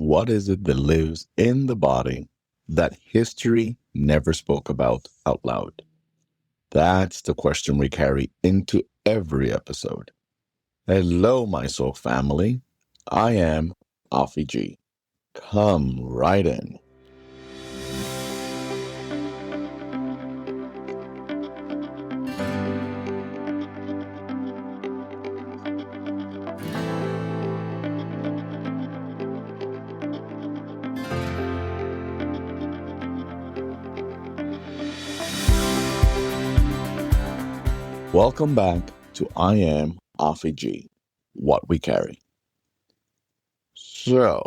What is it that lives in the body that history never spoke about out loud? That's the question we carry into every episode. Hello, my soul family. I am Afi G. Come right in. Welcome back to I Am Afi G, What We Carry. So,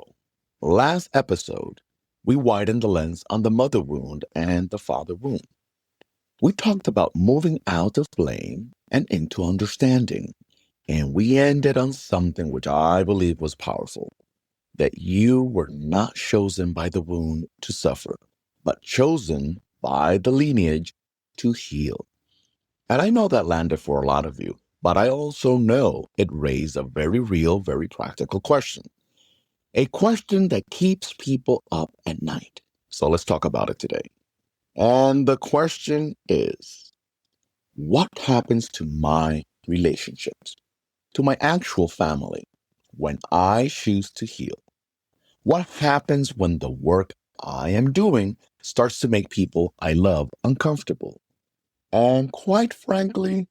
last episode, we widened the lens on the mother wound and the father wound. We talked about moving out of blame and into understanding, and we ended on something which I believe was powerful, that you were not chosen by the wound to suffer, but chosen by the lineage to heal. And I know that landed for a lot of you, but I also know it raised a very real, very practical question. A question that keeps people up at night. So let's talk about it today. And the question is, what happens to my relationships, to my actual family, when I choose to heal? What happens when the work I am doing starts to make people I love uncomfortable? And quite frankly,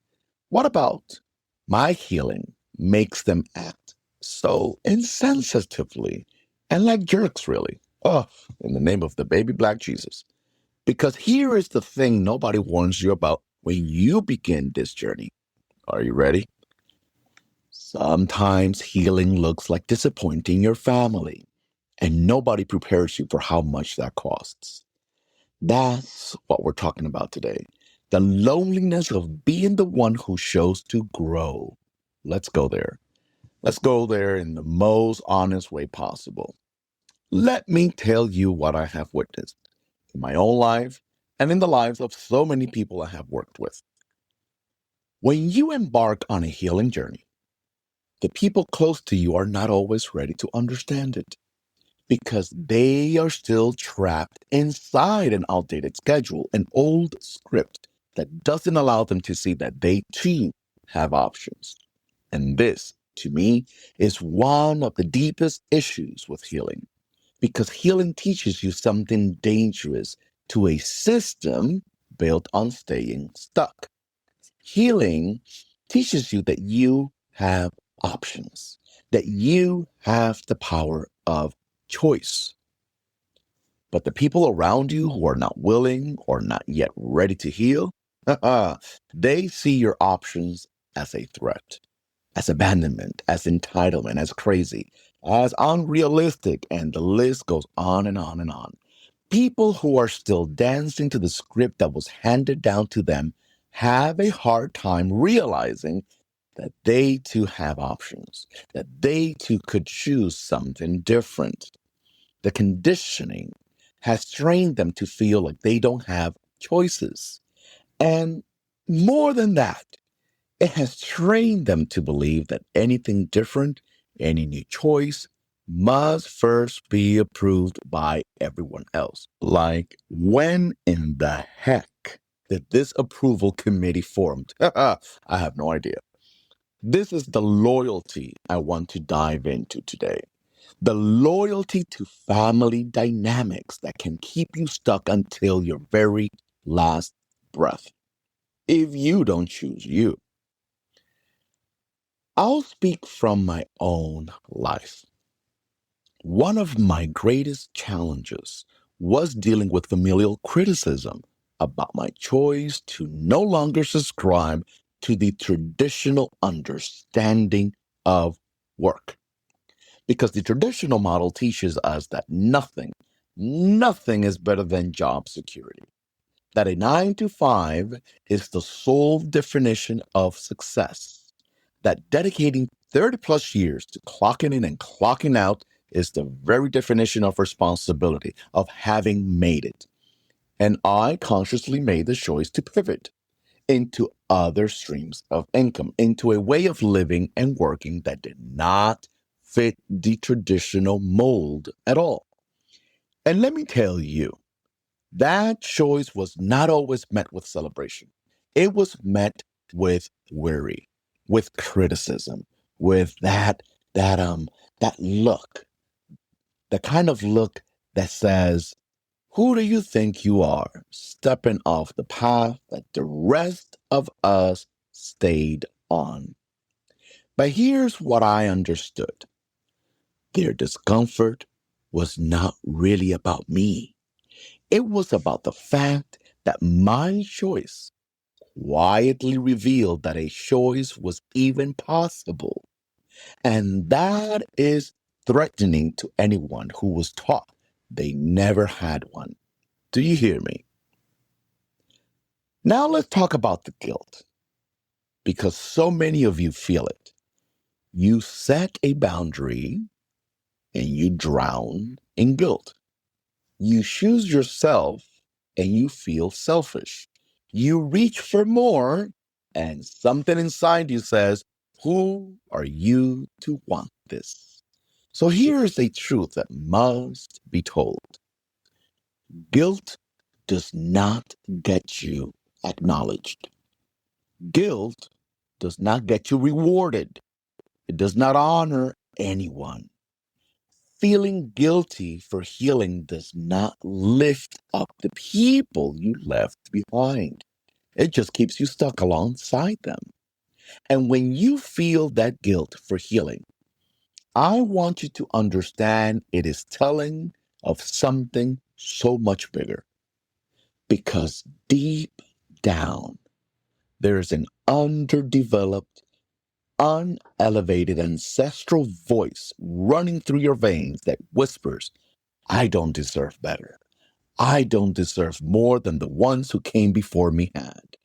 what about my healing makes them act so insensitively and like jerks, really? Oh, in the name of the baby black Jesus. Because here is the thing nobody warns you about when you begin this journey. Are you ready? Sometimes healing looks like disappointing your family, and nobody prepares you for how much that costs. That's what we're talking about today. The loneliness of being the one who chose to grow. Let's go there. Let's go there in the most honest way possible. Let me tell you what I have witnessed in my own life and in the lives of so many people I have worked with. When you embark on a healing journey, the people close to you are not always ready to understand it because they are still trapped inside an outdated schedule, an old script that doesn't allow them to see that they too have options. And this, to me, is one of the deepest issues with healing, because healing teaches you something dangerous to a system built on staying stuck. Healing teaches you that you have options, that you have the power of choice. But the people around you who are not willing or not yet ready to heal, they see your options as a threat, as abandonment, as entitlement, as crazy, as unrealistic, and the list goes on and on and on. People who are still dancing to the script that was handed down to them have a hard time realizing that they too have options, that they too could choose something different. The conditioning has trained them to feel like they don't have choices. And more than that, it has trained them to believe that anything different, any new choice, must first be approved by everyone else. Like, when in the heck did this approval committee formed? I have no idea. This is the loyalty I want to dive into today. The loyalty to family dynamics that can keep you stuck until your very last breath, if you don't choose you. I'll speak from my own life. One of my greatest challenges was dealing with familial criticism about my choice to no longer subscribe to the traditional understanding of work. Because the traditional model teaches us that nothing is better than job security. That a 9 to 5 is the sole definition of success. That dedicating 30 plus years to clocking in and clocking out is the very definition of responsibility, of having made it. And I consciously made the choice to pivot into other streams of income, into a way of living and working that did not fit the traditional mold at all. And let me tell you, that choice was not always met with celebration. It was met with worry, with criticism, with that look, the kind of look that says, who do you think you are, stepping off the path that the rest of us stayed on? But here's what I understood. Their discomfort was not really about me. It was about the fact that my choice quietly revealed that a choice was even possible. And that is threatening to anyone who was taught they never had one. Do you hear me? Now let's talk about the guilt, because so many of you feel it. You set a boundary and you drown in guilt. You choose yourself and you feel selfish. You reach for more and something inside you says, who are you to want this? So here's a truth that must be told. Guilt does not get you acknowledged. Guilt does not get you rewarded. It does not honor anyone. Feeling guilty for healing does not lift up the people you left behind. It just keeps you stuck alongside them. And when you feel that guilt for healing, I want you to understand it is telling of something so much bigger. Because deep down, there is an underdeveloped, unelevated ancestral voice running through your veins that whispers, I don't deserve better. I don't deserve more than the ones who came before me had.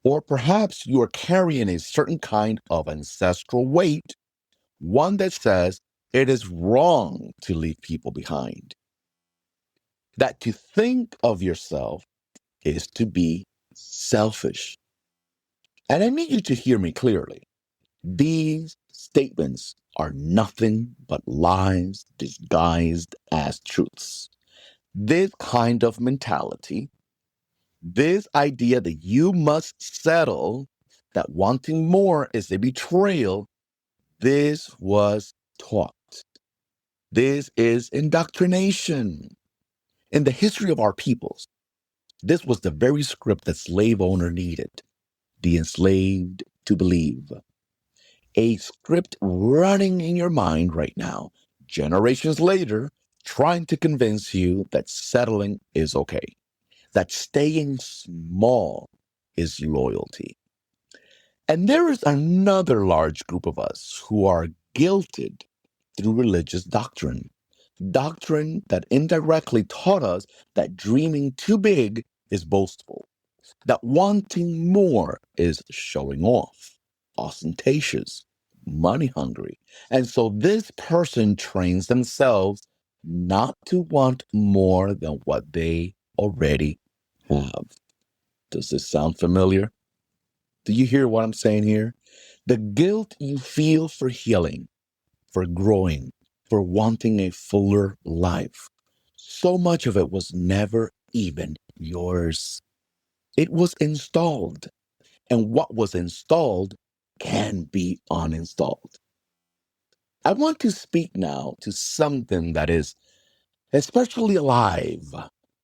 Or perhaps you are carrying a certain kind of ancestral weight, one that says it is wrong to leave people behind. That to think of yourself is to be selfish. And I need you to hear me clearly. These statements are nothing but lies disguised as truths. This kind of mentality, this idea that you must settle, that wanting more is a betrayal, this was taught. This is indoctrination. In the history of our peoples, this was the very script that slave owner needed, the enslaved to believe. A script running in your mind right now, generations later, trying to convince you that settling is okay, that staying small is loyalty. And there is another large group of us who are guilted through religious doctrine, doctrine that indirectly taught us that dreaming too big is boastful, that wanting more is showing off, ostentatious, money hungry. And so this person trains themselves not to want more than what they already have. Does this sound familiar? Do you hear what I'm saying here? The guilt you feel for healing, for growing, for wanting a fuller life, so much of it was never even yours. It was installed. And what was installed can be uninstalled. I want to speak now to something that is especially alive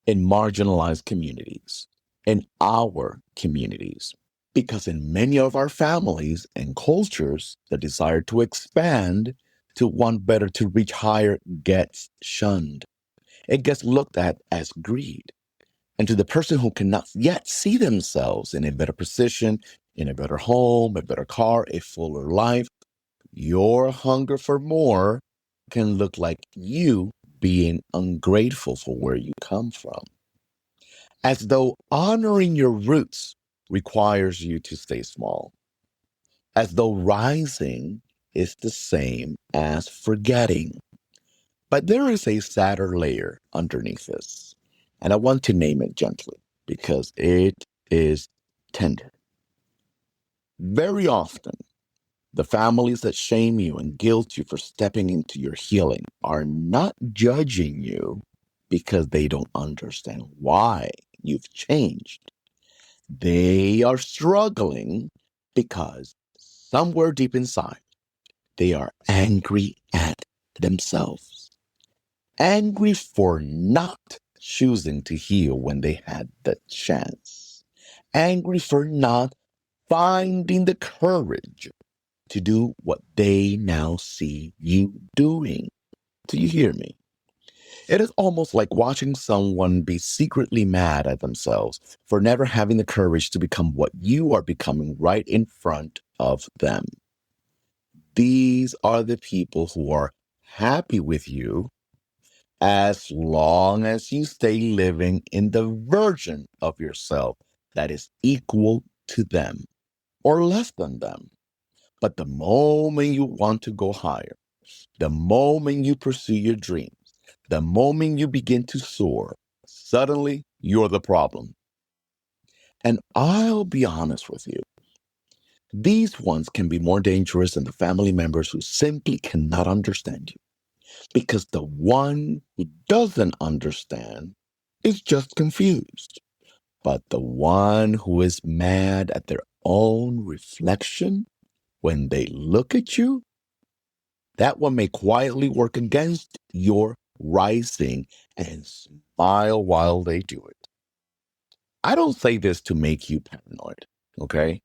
in marginalized communities, in our communities. Because in many of our families and cultures, the desire to expand, to want better, to reach higher gets shunned. It gets looked at as greed. And to the person who cannot yet see themselves in a better position, in a better home, a better car, a fuller life, your hunger for more can look like you being ungrateful for where you come from. As though honoring your roots requires you to stay small. As though rising is the same as forgetting. But there is a sadder layer underneath this, and I want to name it gently because it is tender. Very often, The families that shame you and guilt you for stepping into your healing are not judging you because they don't understand why you've changed. They are struggling because somewhere deep inside, they are angry at themselves. Angry for not choosing to heal when they had the chance. Angry for not finding the courage to do what they now see you doing. Do you hear me? It is almost like watching someone be secretly mad at themselves for never having the courage to become what you are becoming right in front of them. These are the people who are happy with you as long as you stay living in the version of yourself that is equal to them or less than them. But the moment you want to go higher, the moment you pursue your dreams, the moment you begin to soar, suddenly you're the problem. And I'll be honest with you, these ones can be more dangerous than the family members who simply cannot understand you. Because the one who doesn't understand is just confused. But the one who is mad at their own reflection when they look at you, that one may quietly work against your rising and smile while they do it. I don't say this to make you paranoid, okay?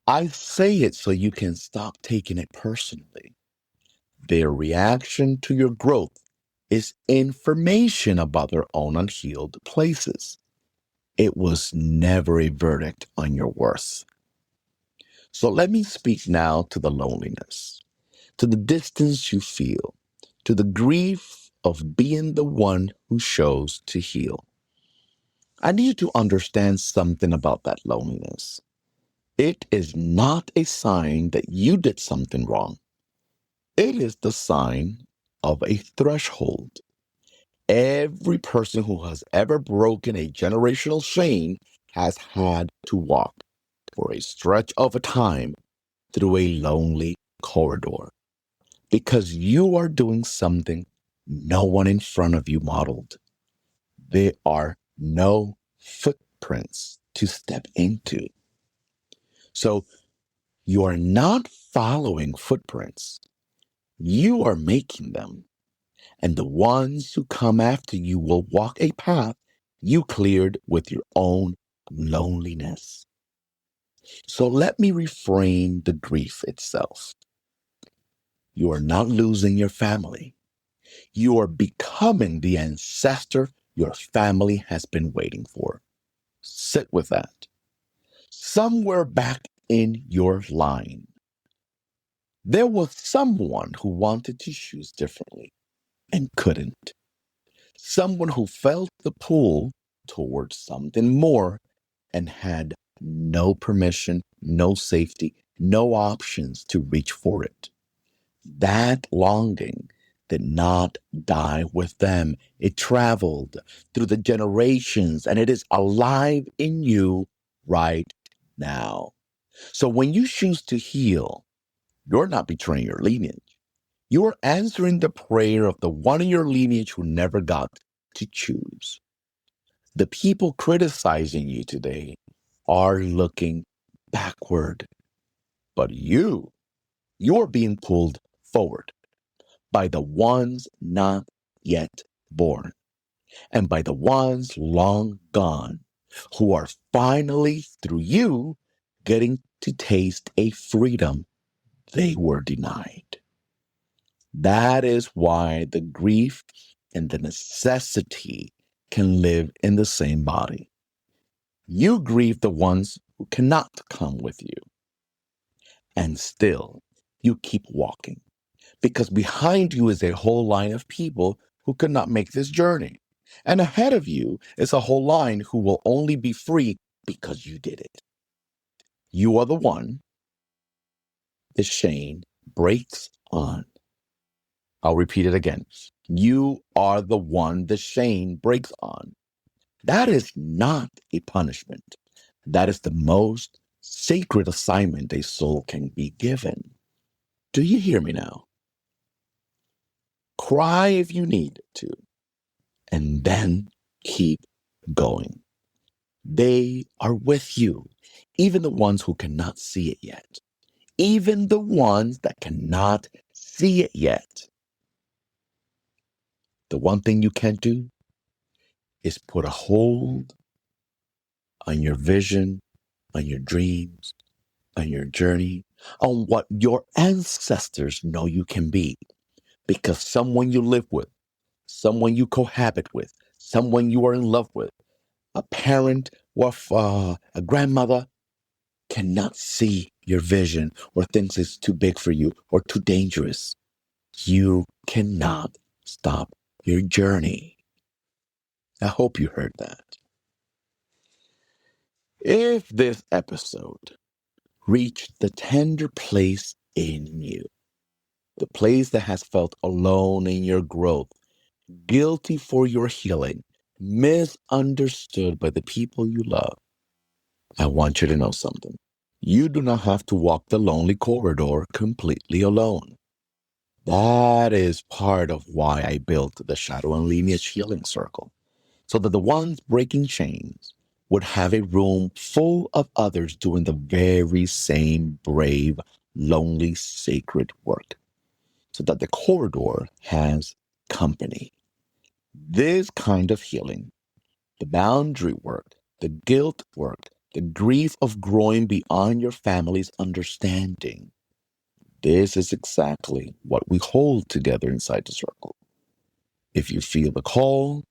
I say it so you can stop taking it personally. Their reaction to your growth is information about their own unhealed places. It was never a verdict on your worth. So let me speak now to the loneliness, to the distance you feel, to the grief of being the one who chose to heal. I need you to understand something about that loneliness. It is not a sign that you did something wrong. It is the sign of a threshold. Every person who has ever broken a generational chain has had to walk for a stretch of a time through a lonely corridor because you are doing something no one in front of you modeled. There are no footprints to step into. So you are not following footprints. You are making them. And the ones who come after you will walk a path you cleared with your own loneliness. So let me reframe the grief itself. You are not losing your family. You are becoming the ancestor your family has been waiting for. Sit with that. Somewhere back in your line, there was someone who wanted to choose differently and couldn't. Someone who felt the pull towards something more and had no permission, no safety, no options to reach for it. That longing did not die with them. It traveled through the generations and it is alive in you right now. So when you choose to heal, you're not betraying your lineage. You're answering the prayer of the one in your lineage who never got to choose. The people criticizing you today are looking backward, but you're being pulled forward by the ones not yet born and by the ones long gone who are finally, through you, getting to taste a freedom they were denied. That is why the grief and the necessity can live in the same body. You grieve the ones who cannot come with you, and still you keep walking because behind you is a whole line of people who could not make this journey. And ahead of you is a whole line who will only be free because you did it. You are the one the chain breaks on. I'll repeat it again. You are the one the chain breaks on. That is not a punishment. That is the most sacred assignment a soul can be given. Do you hear me now? Cry if you need to, and then keep going. They are with you, even the ones who cannot see it yet. Even the ones that cannot see it yet. The one thing you can't do is put a hold on your vision, on your dreams, on your journey, on what your ancestors know you can be. Because someone you live with, someone you cohabit with, someone you are in love with, a parent or a grandmother cannot see your vision or thinks it's too big for you or too dangerous. You cannot stop your journey. I hope you heard that. If this episode reached the tender place in you, the place that has felt alone in your growth, guilty for your healing, misunderstood by the people you love, I want you to know something. You do not have to walk the lonely corridor completely alone. That is part of why I built the Shadow and Lineage Healing Circle, so that the ones breaking chains would have a room full of others doing the very same brave, lonely, sacred work, so that the corridor has company. This kind of healing, the boundary work, the guilt work, the grief of growing beyond your family's understanding, this is exactly what we hold together inside the circle. If you feel the call,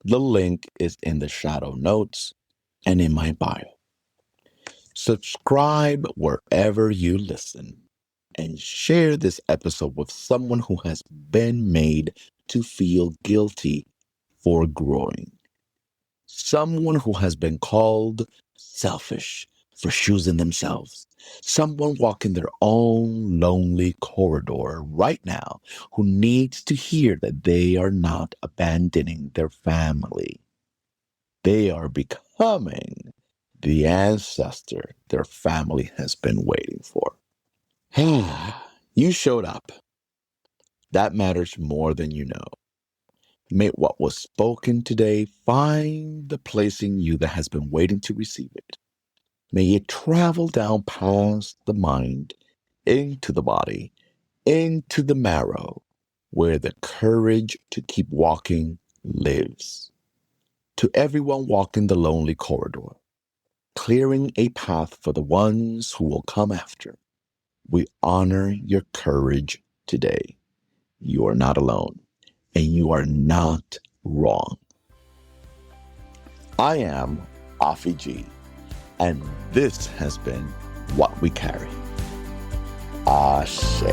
the link is in the shadow notes and in my bio. Subscribe wherever you listen and share this episode with someone who has been made to feel guilty for growing. Someone who has been called selfish for choosing themselves. Someone walking their own lonely corridor right now who needs to hear that they are not abandoning their family. They are becoming the ancestor their family has been waiting for. You showed up. That matters more than you know. May what was spoken today find the place in you that has been waiting to receive it. May it travel down past the mind, into the body, into the marrow, where the courage to keep walking lives. To everyone walking the lonely corridor, clearing a path for the ones who will come after, we honor your courage today. You are not alone, and you are not wrong. I am Afi G, and this has been What We Carry. Ashe.